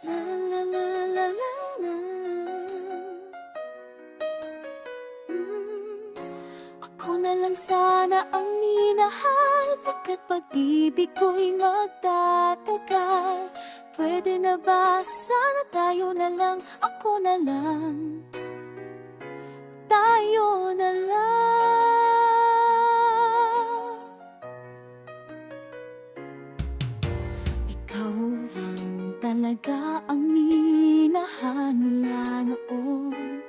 La la la la la la. Ako na lang sana ang minahal, pagkat pag-ibig ko'y magtatagal. Pwede na ba sana tayo na lang, ako na lang, tayo na lang. Ikaw lang talaga ang minahal mula noon.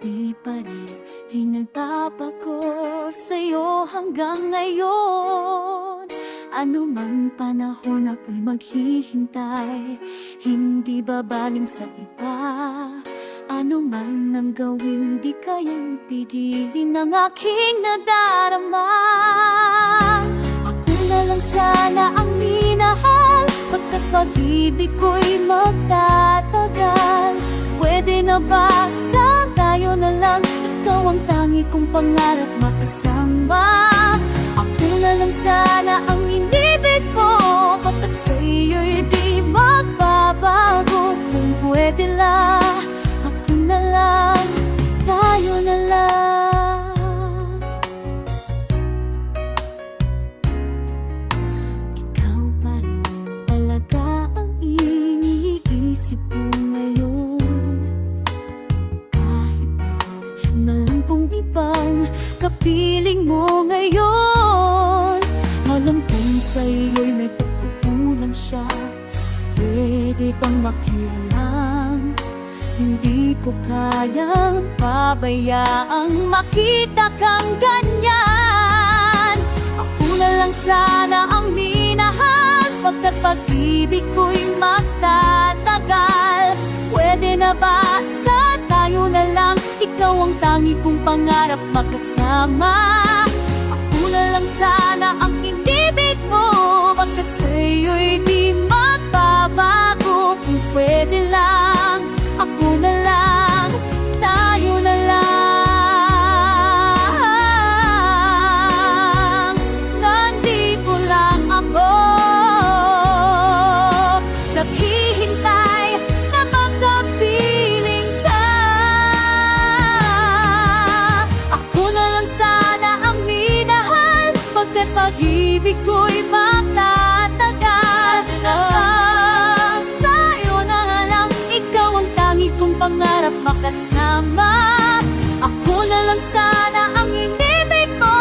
Di pa rin nagpapago sa'yo hanggang ngayon. Ano mang panahon ako'y maghihintay, hindi babaling sa iba. Ano man ang gawin, di kayang pigilin ang aking nadarama. Ako na lang sana ang minahal, pagkat pag-ibig ko'y magtatagal. Pwede na ba saan tayo na lang, ikaw ang tangi kong pangarap makasama. Ako na lang sana ang inibig mo, pagkat sa'yo'y di magbabago. Kung pwede lang, ako na lang, tayo na lang. Ikaw pa rin talaga ang iniisip ko ngayon. Kahit na lang pong ibang kapiling mo ngayon, alam kong sa'yo'y may pagkukulang siya. Pwede bang makialam? Hindi ko kayang pabayaang makita kang ganyan. Ako na lang sana ang minahal, pagkat pag-ibig ko'y magtatagal. Pwede na ba sa tayo na lang, ikaw ang tangi kong pangarap makasama. Ako na lang sana ang inibig mo, pagkat sa'yo'y di magbabago. Kung pwede lang, ako na lang, tayo na lang. Nandito lang ako, naghihintay na makapiling ka. Ako na lang sana ang minahal, pagkat pag-ibig ko'y magtatagal. Sa'yo na nga lang, ikaw ang tangi kong pangarap makasama. Ako na lang sana ang inibig mo,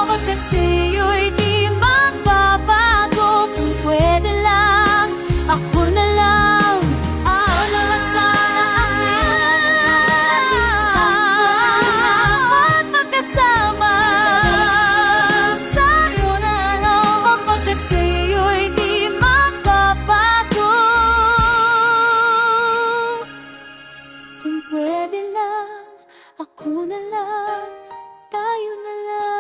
pagkat sa'yo'y di magbabago. Kung pwede lang, ako na lang, ako na lang sana ang minahal, magkasama. Sa'yo na lang, pagkat sa'yo'y di magbabago. Kung pwede lang, ako na lang, tayo na lang.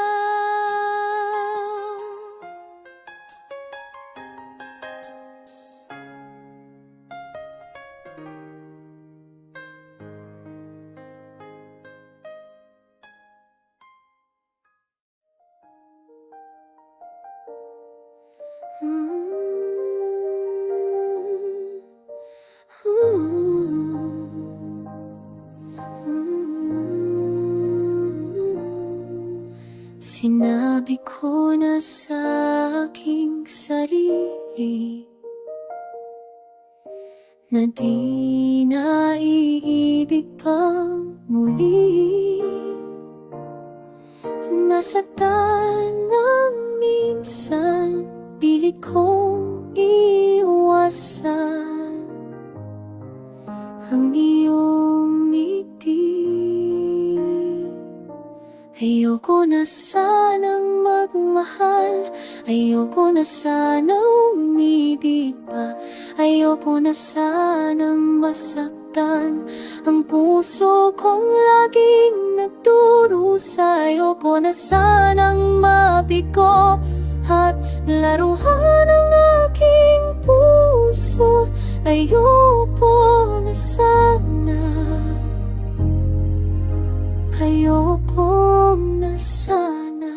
Sinabi ko na sa aking sarili na di na iibig pang muli. Nasaktan ng minsan, pilit kong iwasan ang iyong ngiti. Ayoko na sanang magmahal, ayoko na sanang umibig pa, ayoko na sanang masaktan ang puso kong laging nagdurusa. Ayoko na sanang mabigo at laruan ang aking puso. Ayoko na sana, ayoko na sana.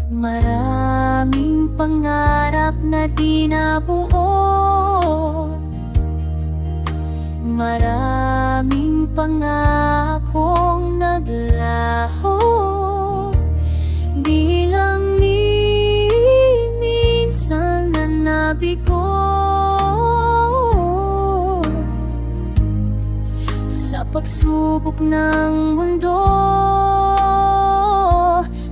Maraming pangarap na di nabuo. Maraming pangakong naglaho, di lang minsan na nabigo. Sa pagsubok ng mundo,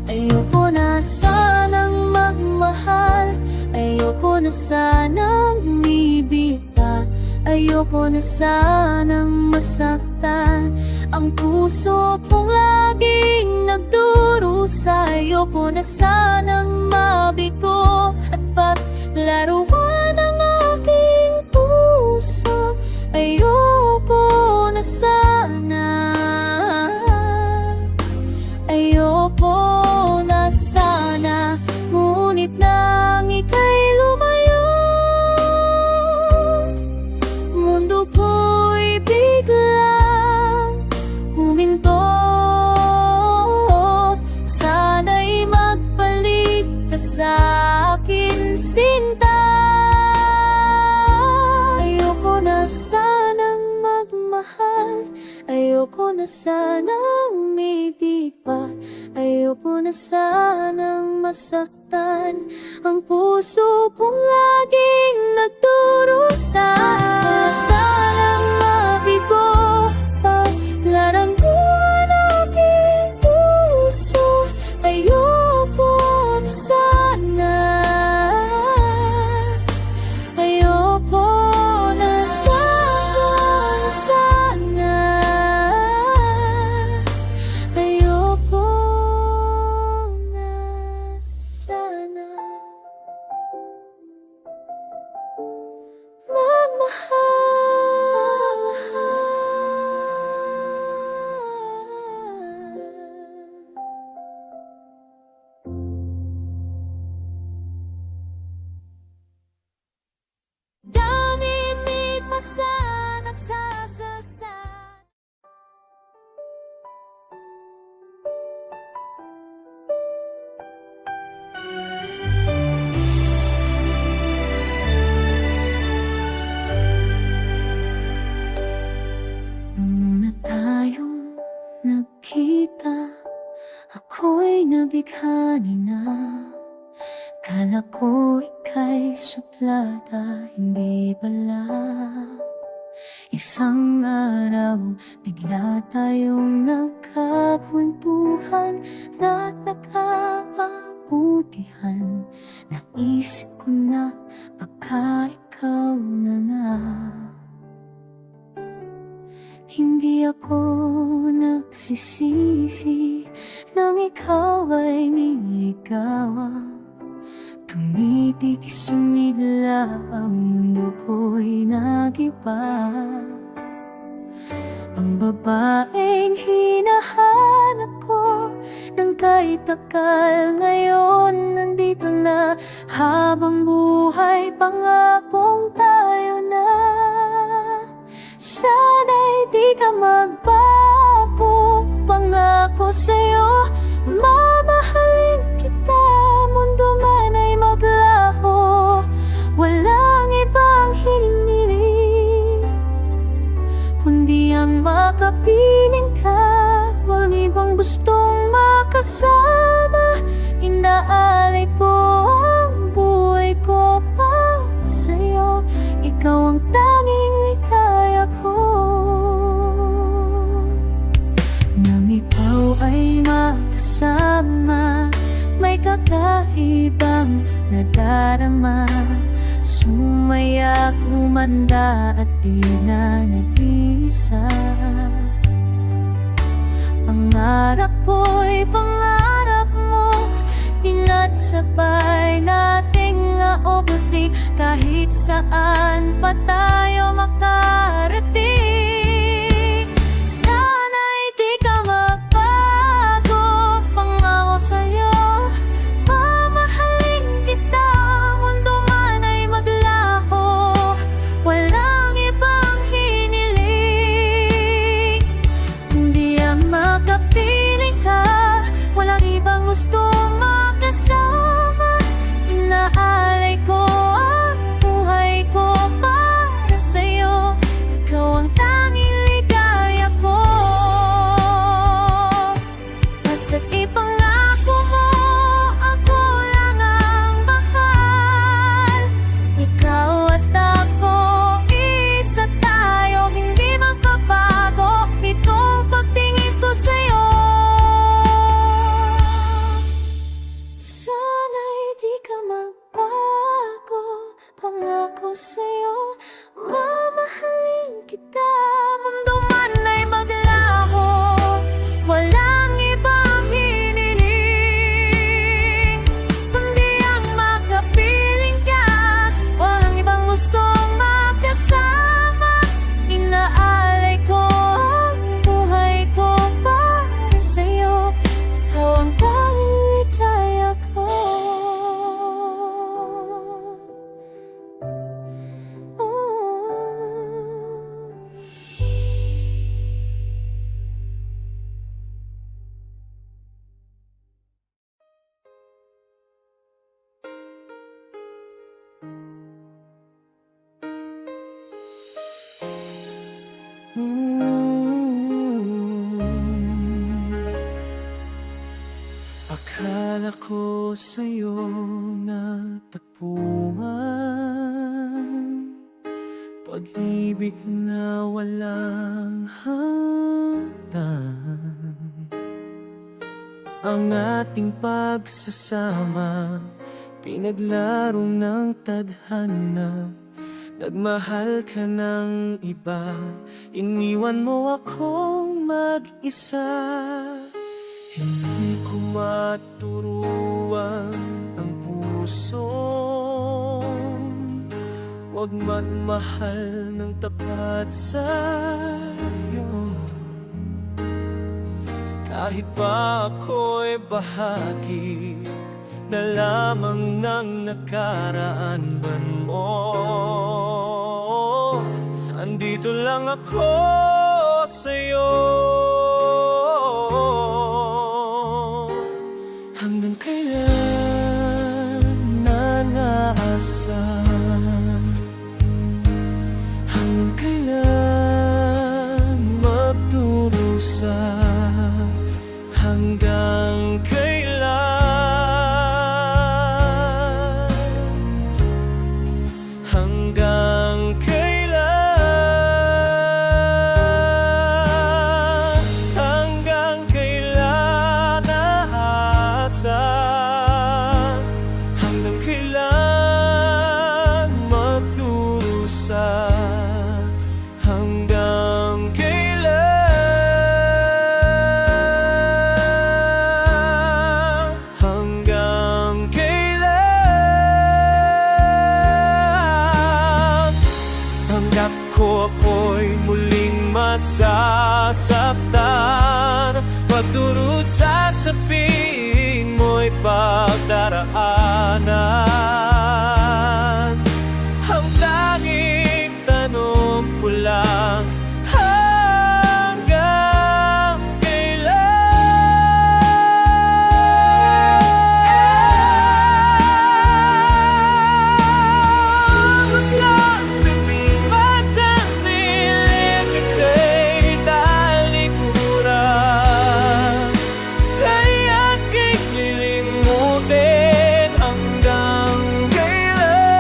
ayoko na sanang magmahal, ayoko na sanang ibigay, ayoko na sanang masaktan ang puso kong laging nagdurusa. Ayoko na sanang mabigo at paglaruan ang aking puso. Ayoko na sana, ayoko na sana, ngunit nang ika'y lumayo, mundo ko'y biglang huminto. Sana'y magbalik ka sa akin, sinta. Ayoko na sanang magmahal, ayoko na sanang umibig pa, ayoko na sanang masaktan ang puso kong laging nagdurusa. Sanang mabigo, paglarangan aking puso. Ayoko na sana, ayoko na sana, ayoko na sana Danimig masa nagsasasad. Nung muna tayong nagkita, ako'y nabighani na. Kala ko ika'y suplada, hindi pala. Isang araw, bigla tayong nagkakwentuhan na nagkakabutihan. Naisip ko na baka ikaw na na. Hindi ako nagsisisi nang ikaw ay niligawan. Tumitig sumidla ang mundo ko'y nagiba. Ang babaeng hinahanap ko nang kahit takal, ngayon nandito na. Habang buhay pangakong tayo na. Sana'y di ka magbago, pangako sa'yo, mamahalin kita. Mundo man ay maglaho, walang ibang hinihiling kundi ang makapiling ka. Walang ibang gustong makasama, inaalay ko ang buhay ko pa sa'yo. Ikaw ang tanging likaya ko. Nang ikaw ay makasama, may kakaibang nadarama. Sumayak, lumanda at di na nag-isa. Pangarap ko'y pangarap mo, ingat sabay nating aubutin. Kahit saan pa tayo makarating, sana'y di ka magbago, pangako sa'yo, mamahalin kita. Mundo man ay maglaho, walang ibang hiniling kundi ang makapiling ka. Walang ibang gustong makasama, inaalay ko Akala ko sa'yo natagpuan pag-ibig na walang hanggan. Ang ating pagsasama pinaglaro ng tadhana. Nagmahal ka ng iba, iniwan mo akong mag-isa. Hindi ko maturuan ang puso, huwag magmahal ng tapat sa'yo. Kahit pa ako'y bahagi na lamang ng nakaraan mo, andito lang ako sa'yo. Hanggang kailan nanaasa, hanggang kailan magdurusa, hanggang kailan, hanggang kailan, hanggang kailan naasa, hanggang kailan magdurusa, hanggang kailan, hanggang kailan. Tanggap ko ako'y muling masasaktan, pagdurusa sa piling mo'y pagdaraanan. Ang tanging tanong ko lang, hanggang kailan? Magkapit matangnilik ika'y talikuran, kaya't kikilimutin hanggang kailan,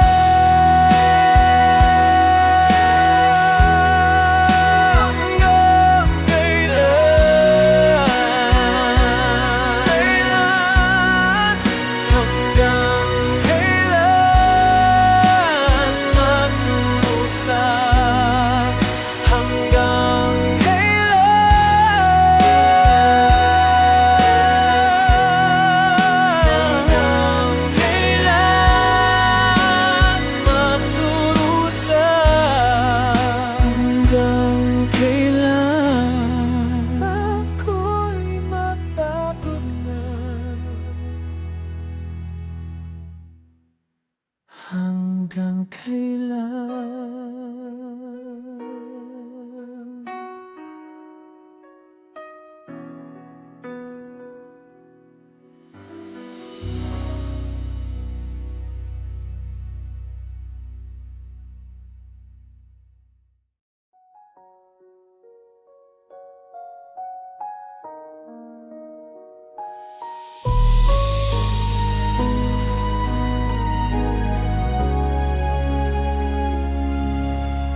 hanggang kailan, hanggang kailan magdurusa, hanggang kailan, hanggang kailan magdurusa, hanggang kailan ako'y mapagod na, hanggang kailan.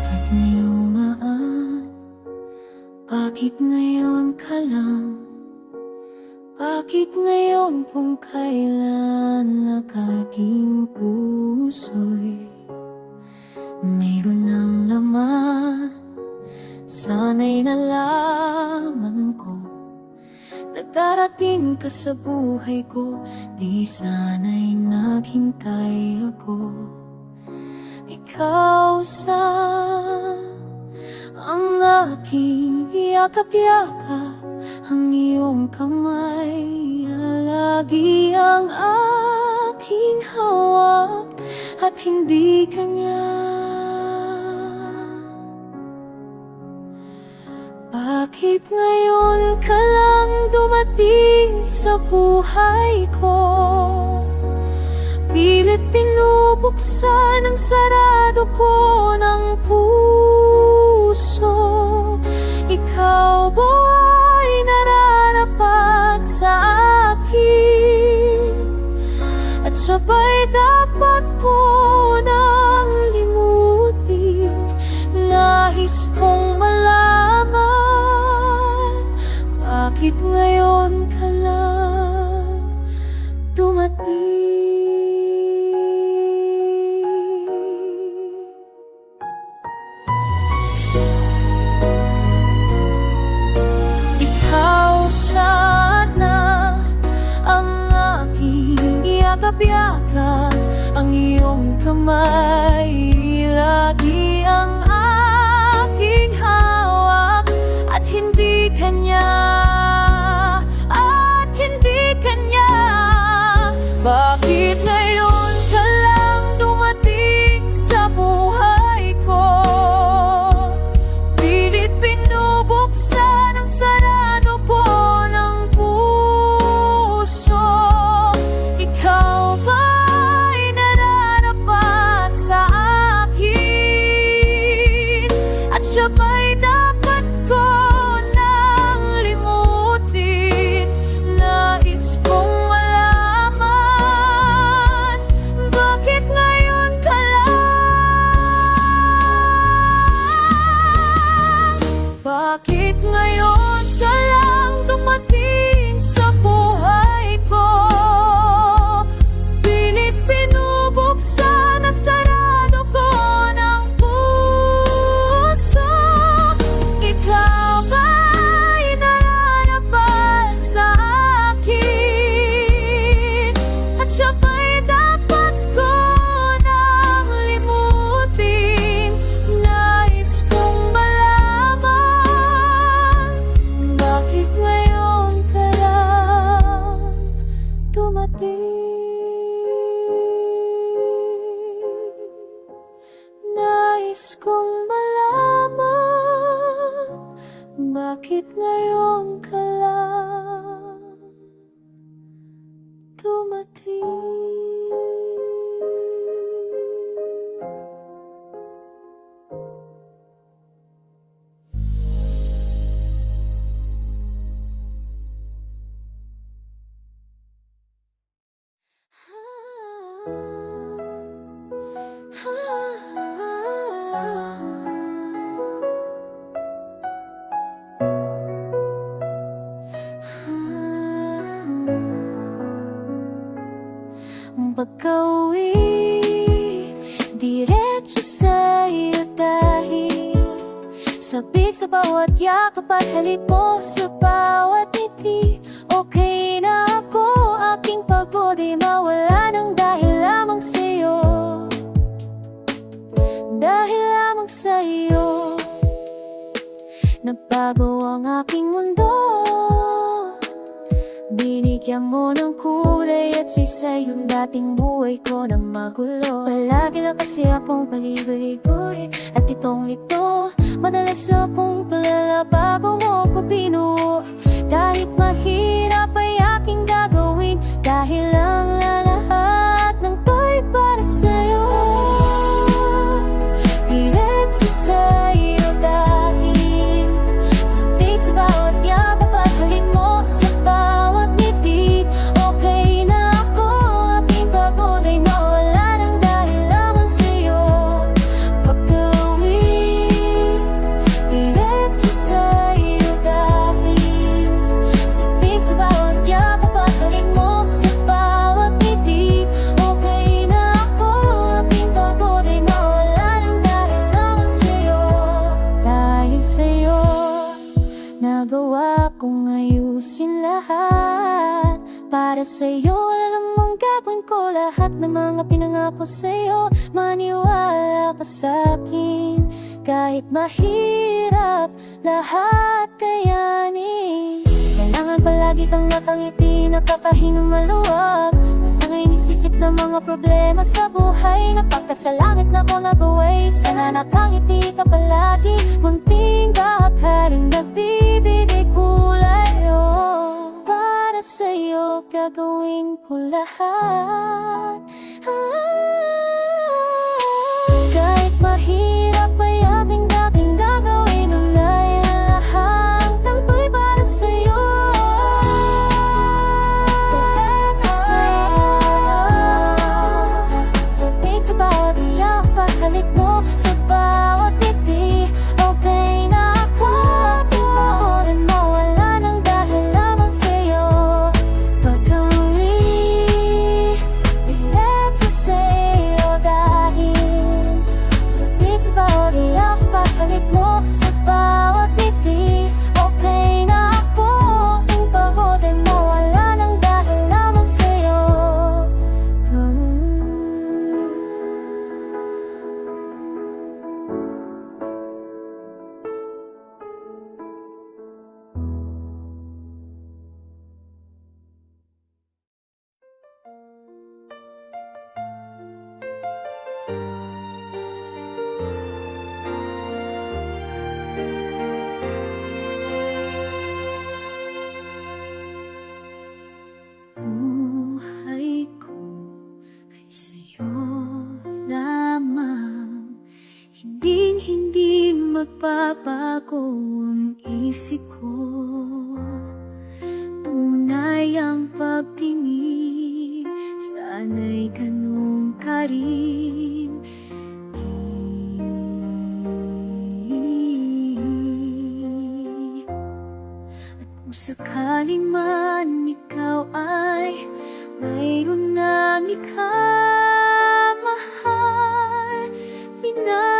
At ngayungaan, bakit ngayon ka lang? Bakit ngayon kung kailan ang aking puso'y mayroon ng laman? Sana'y nalaman ko na darating ka sa buhay ko, di sana'y naghintay ako. Ikaw sa ang aking yakap-yakap, ang iyong kamay lagi ang aking hawak at hindi kanya. Bakit ngayon ka lang dumating sa buhay ko? Pilit pinubuksan ang sarado ko ng puso. Ikaw ba'y nararapat sa akin? ba'y dapat ko nang limutin? Nais kong malaman, bakit ngayon ka lang dumating? Ikaw sana ang aking yakap-yakap, ang iyong kamay lagi ang aking hawak, at hindi kanya, at hindi kanya. Bakit ngayon ka lang dumating sa buhay ko? Pilit binubuksan ang sarado ko ng puso. Ikaw ba'y nararapat sa akin? At siya ba'y dapat ko nang limutin? Nais kong malaman, bakit ngayon ka lang? Bakit ngayon ka lang dumating sa buhay ko? Pilit binubuksan ang sarado ko ng puso. Ikaw ba'y nararapat sa akin? At siya ba'y dapat ko nang limutin? Nais kong malaman, bakit ngayon ka lang dumating? Nais kong malaman, bakit ngayon ka lang dumating? Pagka-uwi, diretso sa'yo dahil sabik sa bawat yakap at halik mo, sa bawat ngiti. Okay na ako, aking pagod ay mawala nang dahil lamang sa'yo. Dahil lamang sa'yo nagbago ang aking mundo. Binigyan mo ng kulay at saysay yung dating buhay ko na magulo. Palagi na kasi akong paligoy-ligoy at itong lito. Madalas akong palala bago mo ko binuo. Kahit mahirap ay aking gagawin, dahil lang lahat ng to'y para sa'yo. Diretso sa'yo dahil sabik sa bawat yakap at halik mo, sa bawat ngiti. Okay na ako, aking pagod ay nawala nang dahil lamang sa'yo. Pagka-uwi, diretso sa'yo dahil sabik sa bawat yakap at halik mo, sa bawat ngiti. Okay na ako, aking pagod ay nawala nang dahil lamang sa'yo. Dahil sa'yo nagawa kong ayusin lahat. Para sa'yo, alam mong gagawin ko lahat ng mga pinangako sa'yo. Maniwala ka sa'kin, kahit mahirap, lahat kayanin. Kailangan palagi kang nakangiti, nakakahingang maluwag. Walang inisisip na mga problema sa buhay. Napagkasalangit na ko nag-away, sana nakangiti ka palagi. Munting kahakaring nagbibigay kulay, oh. Para sa'yo gagawin ko lahat. Kahit mahirap ay aking dating gagawin ang lahat ng to'y para sa'yo. Diretso sa'yo magbabago ang isip ko. Tunay ang pagtingin, sana'y ganun ka rin. At kung sakali man ikaw ay mayroon nang ikamahal, minamahal.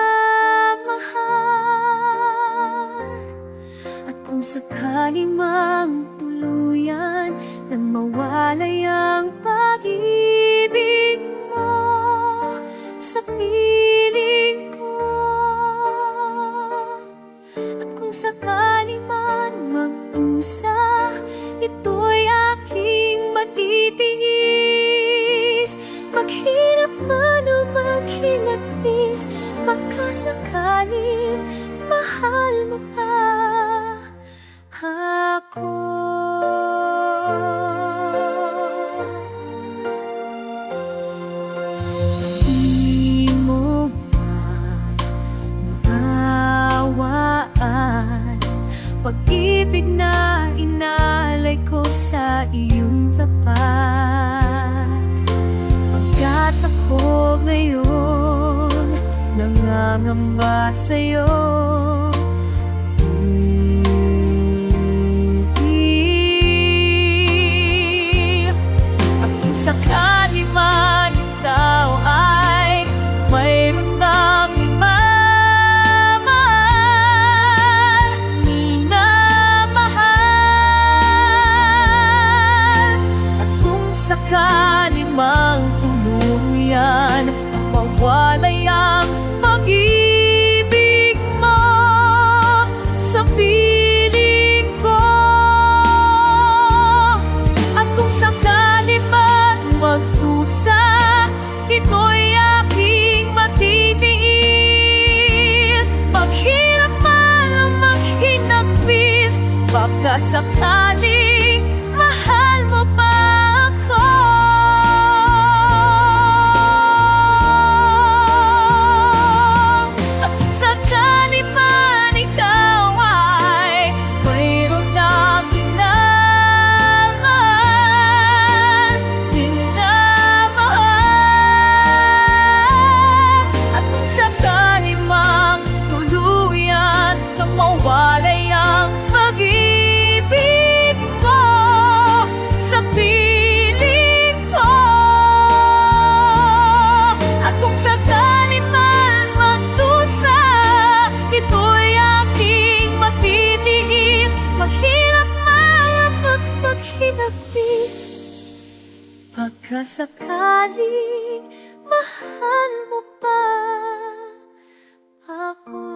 At kung sakali mang tuluyan nang mawalay ang pag-ibig mo sa piling ko, at kung sakali man magdusa, ito'y aking matitiis. Maghirap man o maghilapis, baka sakaling mahal mo pa ako. Di mo ba naawaan pag-ibig na inalay ko sa iyong tapat? Pagkat ako ngayon nangangamba sa'yo, at kung sakali man ikaw ay mayroon nang imamahal, minamahal. At kung sakali mang tuluyan mawalay ang pag-ibig mo sa piling ko, at kung sakali man magdusa, ito'y aking matitiis. Maghirap man o maghinapis, baka sakaling mahal mo pa ako. At kung sakali man ikaw ay mayroon nang minamahal, minamahal. At kung sakali mang tuluyan nang mawalay ang pag-ibig mo sa piling ko, at kung sakali man magdusa, ito'y aking matitiis. Maghirap man at maghinapis, baka sakaling mahal mo pa ako.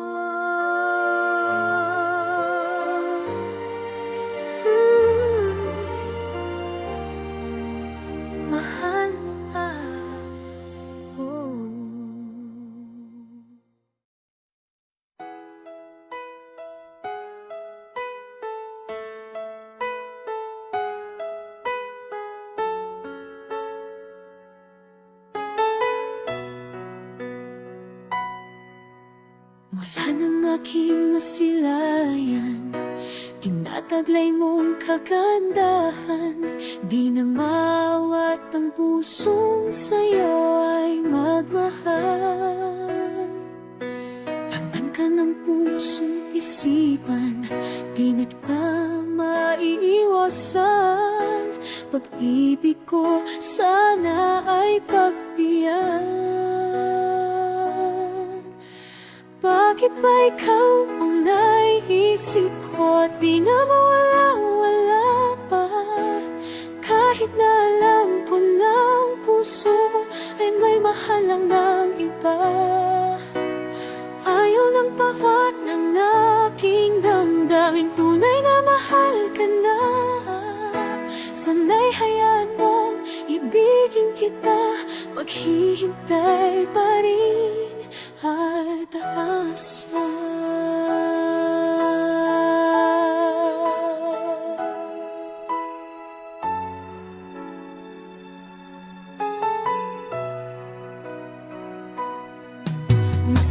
Mahal mo pa ako. Mula ng aking masilayan, tinataglay mong kagandahan. Di na mawat ang pusong sa'yo ay magmahal. Laman ka ng puso't isipan, di na kita maiiwasan. Pag-ibig ko sana ay pagbiyan. Bakit ba ikaw ang naiisip ko at di na mawala-wala pa? Kahit na alam ko ng puso ay may mahal lang ng iba. Ayaw ng tawad ng aking damdamin, tunay na mahal ka na. Sana'y hayaan mong ibigin kita, maghihintay pa rin at asa.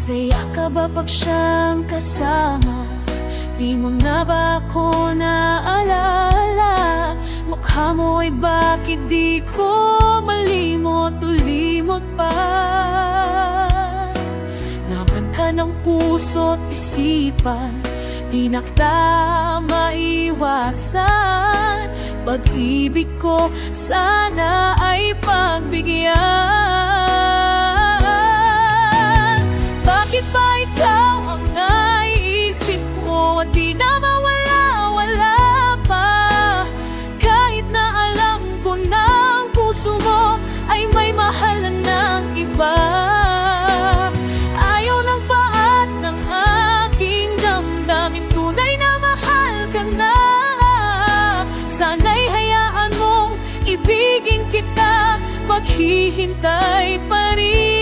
Masaya ka ba pag siyang kasama? Di mo na ba ako naalala? Mukha mo ay bakit di ko malimot, ulimot pa? Laban ka ng puso't isipan, di na kita maiwasan. Pag-ibig ko sana ay pagbigyan. Bakit ba ikaw ang naiisip ko at di na mawala-wala pa? Kahit na alam ko na ang puso mo ay may mahalan ng iba. Ayaw ng paat ng aking damdamin, tunay na mahal ka na. Sana'y hayaan mong ibigin kita, maghihintay pa rin.